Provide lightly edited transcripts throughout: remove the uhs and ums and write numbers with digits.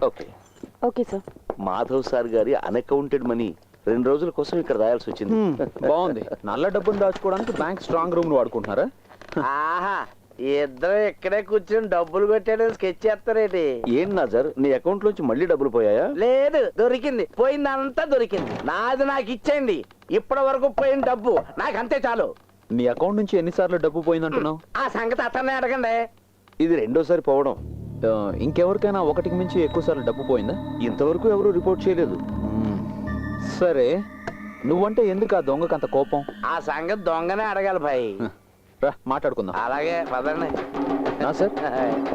Okay okay sir. Madhav sir గారి unaccounted money 2 రోజుల కోసం ఇక్కడ రాయాల్సి వచ్చింది. బాగుంది. నల్ల డబ్బును దాచుకోవడానికి బ్యాంక్ స్ట్రాంగ్ రూమ్ వాడుకుంటున్నారా? ఆహా, ఇద్దరు ఇక్కడే కూర్చొని డబ్బులు కొట్టాడని స్కెచ్ చేస్తారేటి? ఏం నాజర్, నీ అకౌంట్ లోంచి మళ్ళీ డబ్బులు పోయాయా? లేదు, దొరికింది. పోయిందంతా దొరికింది. నాది నాకు ఇచ్చేయండి. ఇప్పటి వరకు పోయిన డబ్బు నాకు అంతే చాలు. నీ అకౌంట్ నుంచి ఎన్నిసార్లు డబ్బు పోయిందంటున్నావు? ఆ సంగతి అతన్నే అడగండి. ఇది రెండోసారి పోవడం. ఇంకెవరికైనా ఒకటికి మించి ఎక్కువ సార్లు డబ్బు పోయిందా? ఇంతవరకు ఎవరు రిపోర్ట్ చేయలేదు. సరే, నువ్వంటే ఎందుకు ఆ దొంగకు అంత కోపం? ఆ సంగతి దొంగనే అడగాలి భాయ్. రా మాట్లాడుకుందాం. అలాగే పదండి. నా సార్,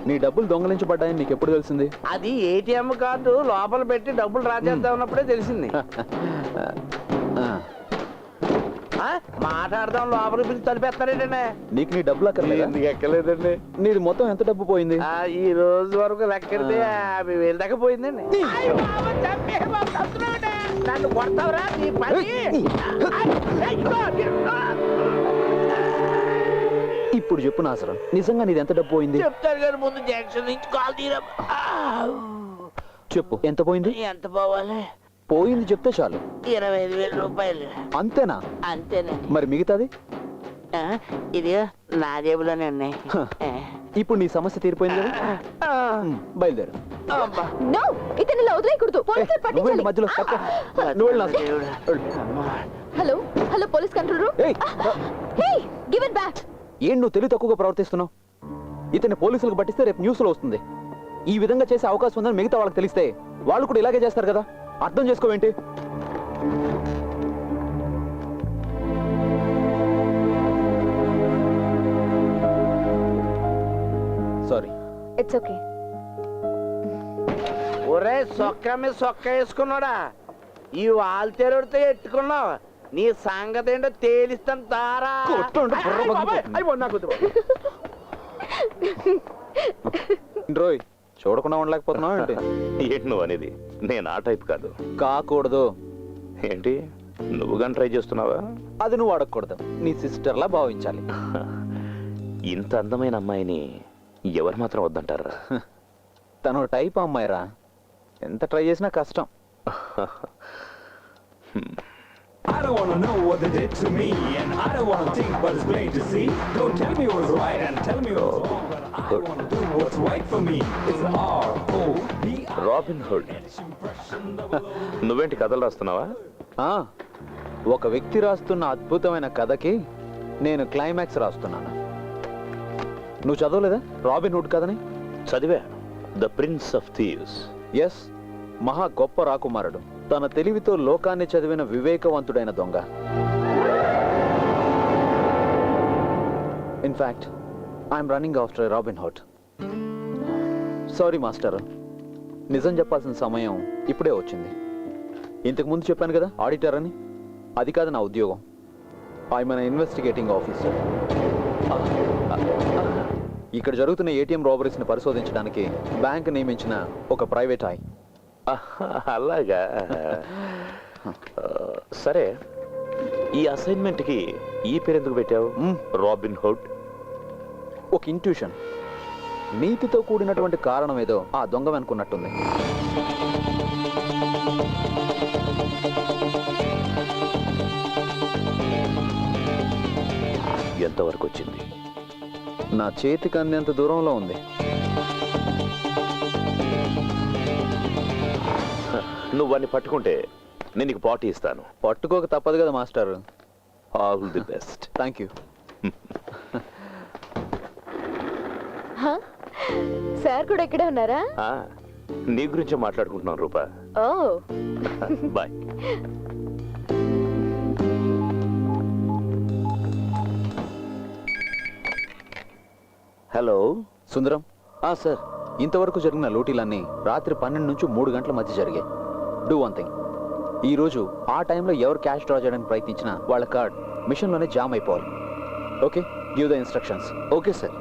నీ డబ్బులు దొంగలించబడ్డాయని నీకు ఎప్పుడు తెలిసింది? అది ఏటీఎం కార్డు లోపల పెట్టి డబ్బులు డ్రా చేద్దాం ఉన్నప్పుడే తెలిసింది. మాట్లాడదాం, లోపల పిలిచి తలిపేస్తారేటండి. నీకు నీ డబ్బులు అక్కర్లేదు? ఎందుకు ఎక్కలేదండి. నీది మొత్తం ఎంత డబ్బు పోయింది? ఈ రోజు వరకు లెక్కెడితే 50,000 దాకా పోయిందండి. నన్ను కొడతావురా నీ పని. ఇప్పుడు చెప్పు నాసరం, నిజంగా నీది ఎంత డబ్బు పోయింది? చెప్తారు కానీ ముందు జంక్షన్ నుంచి కాల్ తీరా. చెప్పు, ఎంత పోయింది? ఎంత పోవాలి? పోయింది చెప్తే చాలు. 25,000 రూపాయలు. అంతేనా? అంతేనండి. మరి మిగతాది? ఇది నా జేబులోనే ఉన్నాయి. ఇప్పుడు నీ సమస్య తీరిపోయింది కదా, బయలుదేరు. నో, ఇతను ఇలా వదిలేయకూడదు. పోలీసులు పట్టించాలి. మధ్యలో hello hello, police control room. Hey, give it back. ఏం నువ్వు తెలివి తక్కువగా ప్రవర్తిస్తున్నావు? ఇతన్ని పోలీసులకు పట్టిస్తే రేపు న్యూస్ లో వస్తుంది. ఈ విధంగా చేసే అవకాశం ఉందని మిగతా వాళ్ళకి తెలిస్తే వాళ్ళు కూడా ఇలాగే చేస్తారు కదా. అర్థం చేసుకోవేంటి? సారీ. It's okay. ఒరే, సొక్క మీద సొక్క వేసుకున్నాడా? ఈ వాల్తేరుడితో ఎట్టుకున్నావు. నీ సంగతి ఏంటో తేలిస్తాను తారా. రోయ్, చూడకుండా ఉండలేకపోతున్నావు ఏంటి? ఏంటి నువ్వు అనేది? నేను ఆ టైప్ కాదు. కాకూడదు. ఏంటి, నువ్వు కానీ ట్రై చేస్తున్నావా? అది నువ్వు అడగకూడదు, నీ సిస్టర్లా భావించాలి. ఇంత అందమైన అమ్మాయిని ఎవరు మాత్రం వద్దంటారా? తను టైప్ అమ్మాయిరా, ఎంత ట్రై చేసినా కష్టం. I don't wanna know what they did to me, and I don't wanna think, but it's plain to see. Don't tell me what's right and tell me what's wrong, but I wanna do what's right for me. It's R-O-B-I. Robin hood. నువ్వేంటి కథలు రాస్తున్నావా? ఒక వ్యక్తి రాస్తున్న అద్భుతమైన కథకి నేను climax రాస్తున్నాను. నువ్వు చదవలేదా రాబిన్ హుడ్ కథని? చదివా. The prince of thieves. Yes, మహా గొప్ప రాకుమారుడు, తన తెలివితో లోకాన్ని చదివిన వివేకవంతుడైన దొంగ. In fact I'm running after Robin Hood. Sorry master, నిజం చెప్పాల్సిన సమయం ఇప్పుడే వచ్చింది. ఇంతకు ముందు చెప్పాను కదా ఆడిటర్ అని. అది కాదు నా ఉద్యోగం. I'm an investigating officer. ఇక్కడ జరుగుతున్న ఏటీఎం రాబరీస్ని పరిశోధించడానికి బ్యాంక్ నియమించిన ఒక ప్రైవేట్ ఐ. అలాగా? సరే, ఈ అసైన్మెంట్ కి ఈ పేరు ఎందుకు పెట్టావు? Robin hood. ఒక ఇంట్యూషన్, నీతితో కూడినటువంటి కారణం ఏదో ఆ దొంగ అనుకున్నట్టుంది. ఎంతవరకు వచ్చింది? నా చేతికి అందేంత దూరంలో ఉంది. నువ్వు వాడిని పట్టుకుంటే నేను నీకు పార్టీ ఇస్తాను. పట్టుకోక తప్పదు కదా master. All the best. Thank you. Sir కూడా ఇక్కడే ఉన్నారా? నీ గురించే మాట్లాడుకుంటున్నాను రూపా. ఓ, బాయ్. హలో సుందరం. సార్, ఇంతవరకు జరిగిన లూటీలన్నీ రాత్రి 12 నుంచి 3 గంటల మధ్య జరిగాయి. డూ వన్ థింగ్, ఈరోజు ఆ టైంలో ఎవరు క్యాష్ డ్రా చేయడానికి ప్రయత్నించినా వాళ్ళ కార్డ్ మిషన్లోనే జామ్ అయిపోవాలి. Okay, give the instructions. Okay sir.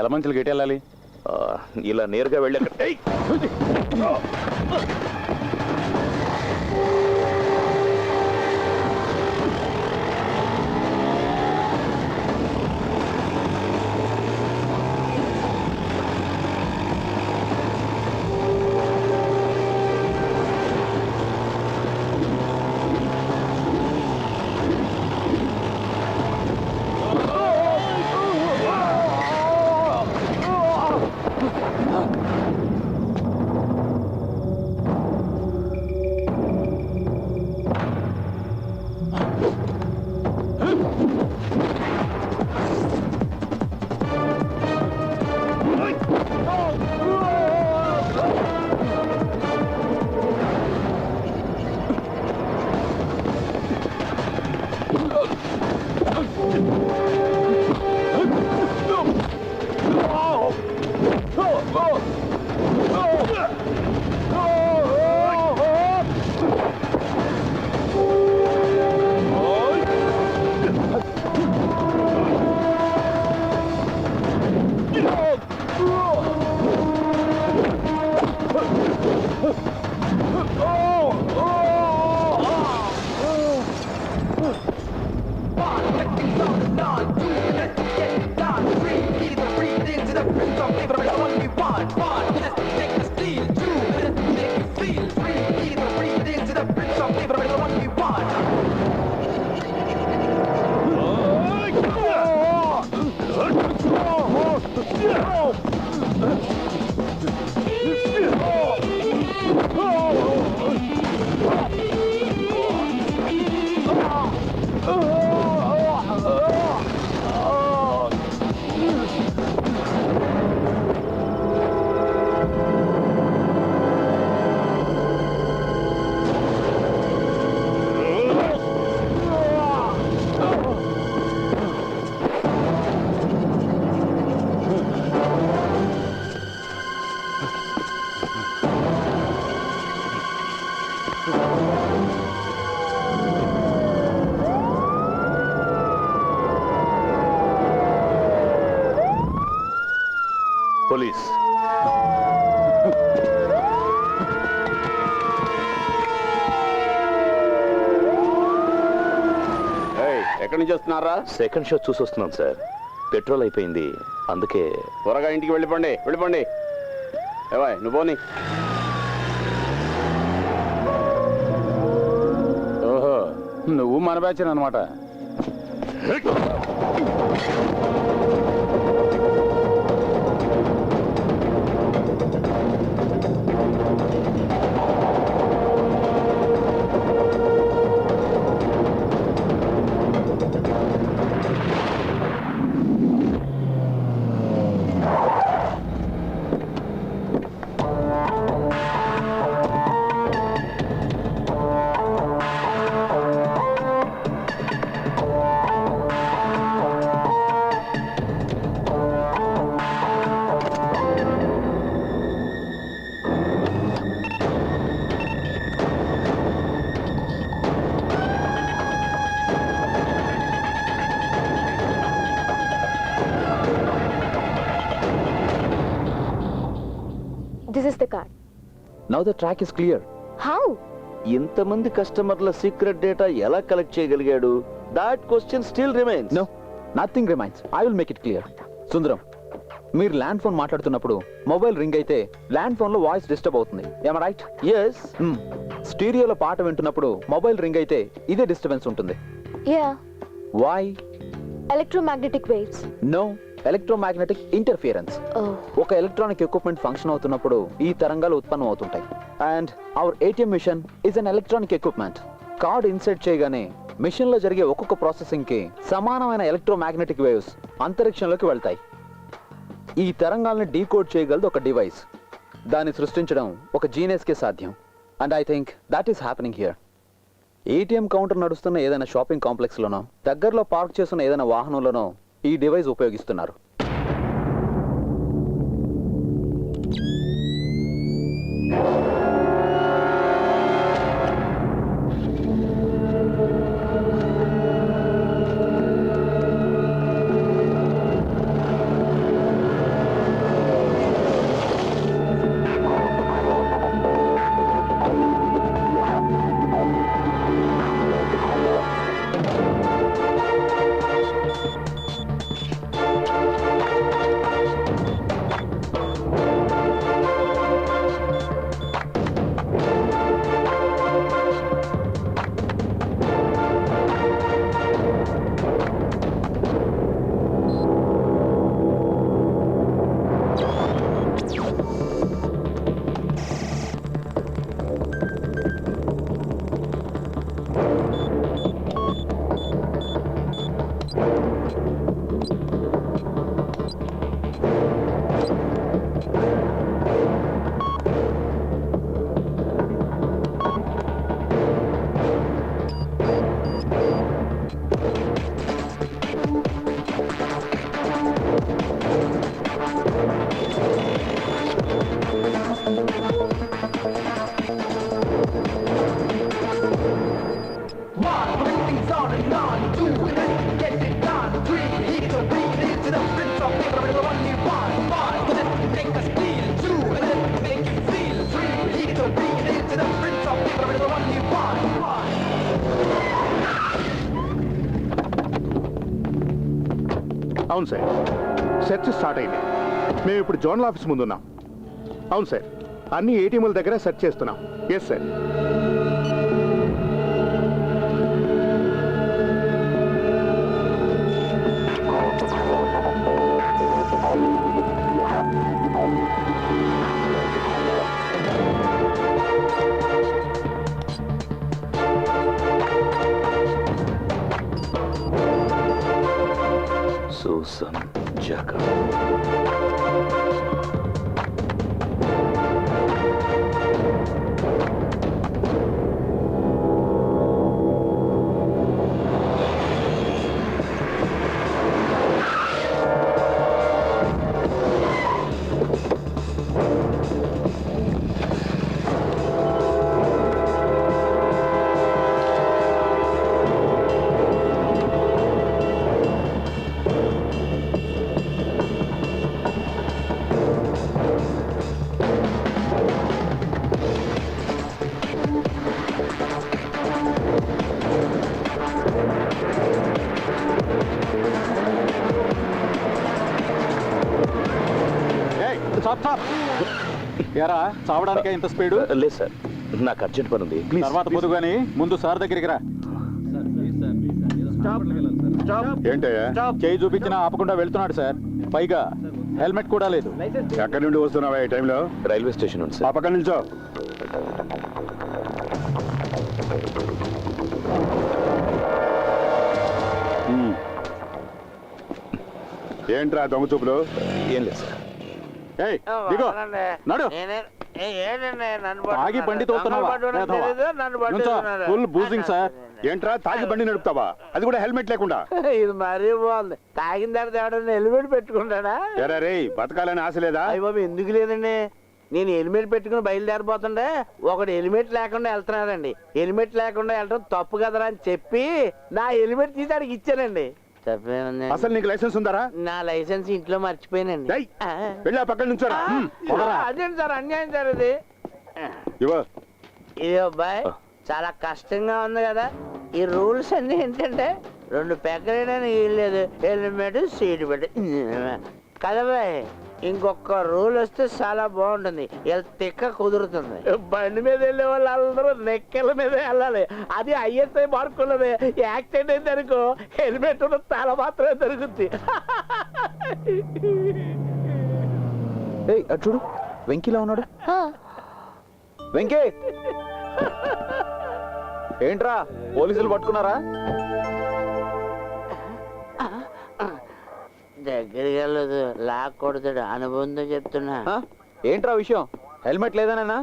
ఎలమంచులు గేట్ వెళ్ళాలి. ఇలా నేరుగా వెళ్ళాక పోలీస్. ఎక్కడి నుంచి వస్తున్నారా? సెకండ్ షో చూసి వస్తున్నాను సార్. పెట్రోల్ అయిపోయింది, అందుకే. త్వరగా ఇంటికి వెళ్ళిపోండి, వెళ్ళిపోండి. ఏవాయ్ నువ్వు పోనీ. ఓహో, నువ్వు మన బ్యాచ్ అనమాట. This is the card. Now the track is clear. How? ఇంతమంది కస్టమర్ల సీక్రెట్ డేటా ఎలా కలెక్ట్ చేయగలిగాడు? That question still remains. No, nothing remains. I will make it clear. Sundaram, మీరు ల్యాండ్ ఫోన్ మాట్లాడుతున్నప్పుడు మొబైల్ రింగ్ అయితే ల్యాండ్ ఫోన్ లో voice disturb అవుతుంది. ఏమ రైట్? ఎస్. స్టీరియోలో పాట వింటున్నప్పుడు మొబైల్ రింగ్ అయితే ఇదే డిస్టర్బెన్స్ ఉంటుంది. Yeah. Why? Electromagnetic waves. No, electromagnetic interference. Oh. ఒక ఎలక్ట్రానిక్ ఎక్విప్మెంట్ ఫంక్షన్ అవుతున్నప్పుడు ఈ తరంగాలు ఉత్పన్నం అవుతుంటాయి. And our ATM machine is an electronic equipment. Card insert చేయగానే మిషన్ లో జరిగే ఒక్కొక్క ప్రాసెసింగ్ కి సమానమైన ఎలక్ట్రోమాగ్నెటిక్ వేవ్స్ అంతరిక్షంలోకి వెళ్తాయి. ఈ తరంగాల్ని డీకోడ్ చేయగలదు ఒక డివైస్. దాన్ని సృష్టించడం ఒక జీనియస్ కే సాధ్యం. And I think that is happening here. ATM counter నడుస్తున్న ఏదైనా షాపింగ్ కాంప్లెక్స్ లోనో, దగ్గరలో పార్క్ చేస్తున్న ఏదైనా వాహనంలోనో ఈ డివైస్ ఉపయోగిస్తున్నారు. అవును సార్, సెర్చ్ స్టార్ట్ అయింది. మేము ఇప్పుడు జోనల్ ఆఫీస్ ముందు ఉన్నాం. అవును సార్, అన్ని ఏటీఎంల దగ్గర సెర్చ్ చేస్తున్నాం. Yes sir. Susan Jacob. ఎరా చావడానికే ఇంత స్పీడు? లేదు సార్, నాకు అర్జెంట్ పని ఉంది. ప్లీజ్ తర్వాత పొద్దు గాని ముందు సార్ దగ్గరికి రా. ఏంటయ్యా? చేయి చూపించినా ఆపకుండా వెళ్తున్నాడు సార్. పైగా హెల్మెట్ కూడా లేదు. ఎక్కడి నుండి వస్తున్నావా ఈ టైంలో? రైల్వే స్టేషన్ ఉంది ఆ సార్. పక్కన నుంచో. ఏంట్రా దొంగ చూపులు? ఏం లేదు సార్. ఏయ్, దిగో. నడు. తాగి బండి తోలుతున్నావా? నుంచో. Full boozing sir. ఏంట్రా తాగి బండి నడుపుతావా? అది కూడా హెల్మెట్ లేకుండా? ఇది మరీ బాగుంది. తాగిన తర్వాత ఎవడన్నా హెల్మెట్ పెట్టుకుంటాడా? ఎరా రే, బతకాలని ఆశ లేదా? అయ్య బాబు, ఎందుకు లేదండి? నేను హెల్మెట్ పెట్టుకుని బయలుదేరిపోతుండే ఒకడు హెల్మెట్ లేకుండా వెళ్తున్నాడండి. హెల్మెట్ లేకుండా వెళ్ళడం తప్పు కదరా అని చెప్పి నా హెల్మెట్ తీసి ఆడికి ఇచ్చానండి. తప్పేముంది? అసలు నీకు లైసెన్స్ ఉందారా? నా లైసెన్స్ ఇంట్లో మర్చిపోయానండి. ఏయ్, వెళ్ళి ఆ పక్కన నుంచోరా. అదేంటి సార్, అన్యాయం సార్ ఇది. ఇవ్వ. ఇది అబ్బాయి చాలా కష్టంగా ఉంది కదా. ఈ రూల్స్ అన్ని ఏంటంటే 2 పెగ్గలేదని లేదు, హెల్మెట్ సీట్ పెట్టి కదా బాయ్. ఇంకొక రూల్ వస్తే చాలా బాగుంటుంది. తిక్క కుదురుతుంది. బండి మీద వెళ్ళే వాళ్ళు అందరూ నెక్కల మీద వెళ్ళాలి. అది ఐఎస్ఐ మార్కున్నది. యాక్సిడెంట్ అయింది అనుకో, హెల్మెట్ ఉన్న తల మాత్రమే దొరుకుతుంది. ఏయ్, అటు చూడు, వెంకీలా ఉన్నాడు. వెంకీ, ఏంట్రా పోలీసులు పట్టుకున్నారా? దగ్గరికి వెళ్ళదు, లాక్కొడతాడు. అనుభవంతో చెప్తున్నా. ఏంట్రా విషయం? హెల్మెట్ లేదనేనా?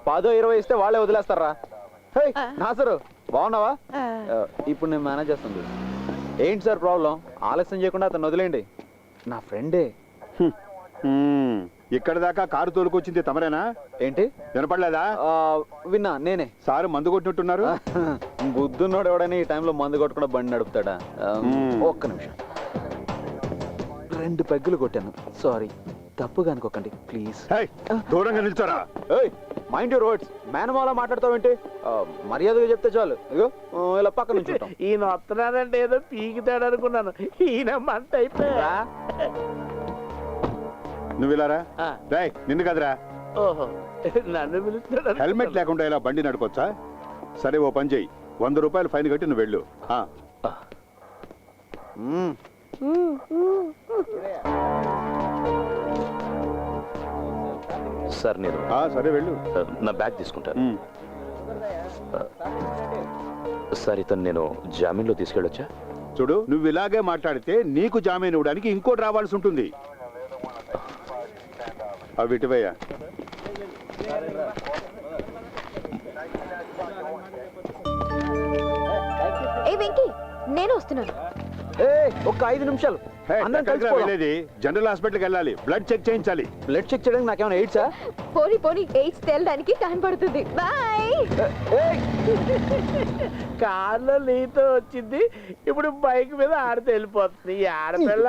10-20 ఇస్తే వాళ్ళే వదిలేస్తారా? నాసరు, బాగున్నావా? ఇప్పుడు నేను మేనేజ్ చేస్తుంది. ఏంటి సార్ ప్రాబ్లం? ఆలస్యం చేయకుండా అతను వదిలేయండి. నా ఫ్రెండే. ఇక్కడ దాకా కారు తోలుకొచ్చింది తమరేనా? ఏంటి వినపడలేదా? విన్నా, నేనే. సారు మందు కొట్టినట్టున్నారు. బుద్ధున్నోడు ఎవడని ఈ టైంలో మందు కొట్టకుండా బండి నడుపుతాడా? ఒక్క నిమిషం. 2 పెగ్గులు కొట్టాను. సారీ, తప్పుగా అనుకోకండి ప్లీజ్. దూరంగా నిల్చోరా. Mind your words. మేనమాల మాట్లాడతావేంటి? మర్యాదగా చెప్తే చాలు. ఇగో ఇలా పక్క నుంచి ఈయన వస్తున్నాడంటే ఏదో పీకితాడు అనుకున్నాను. ఈయన మంట అయిపోయా. నువ్వు ఇలారా. రాయ్, నిన్ను కదరా. ఓహో, నన్ను పిలుస్తాడు. హెల్మెట్ లేకుండా ఇలా బండి నడుకోవచ్చా? సరే, ఓ పని చెయ్యి. 100 రూపాయలు ఫైన్ కట్టి నువ్వు వెళ్ళు. సార్ నేను సరే వెళ్ళు. నా బ్యాగ్ తీసుకుంటాను. సార్, ఇతను నేను జామీన్లో తీసుకెళ్ళొచ్చా? చూడు, నువ్వు ఇలాగే మాట్లాడితే నీకు జామీన్ ఇవ్వడానికి ఇంకోటి రావాల్సి ఉంటుంది. అవి ఇటువయ్యా. ఏ వెంకీ, నేను వస్తున్నాను. ఒక్క 5 నిమిషాలు. వెళ్ళేది జనరల్ హాస్పిటల్కి వెళ్ళాలి. బ్లడ్ చెక్ చేయించాలి. బ్లడ్ చెక్ చేయడానికి నాకేమైనా ఎయిడ్సా? పోనీ పోనీ, ఎయిడ్స్ తేలడానికి టైం పడుతుంది. బాయ్. కార్లో నీతో వచ్చింది, ఇప్పుడు బైక్ మీద ఆడితే వెళ్ళిపోతుంది. ఈ ఆడపిల్ల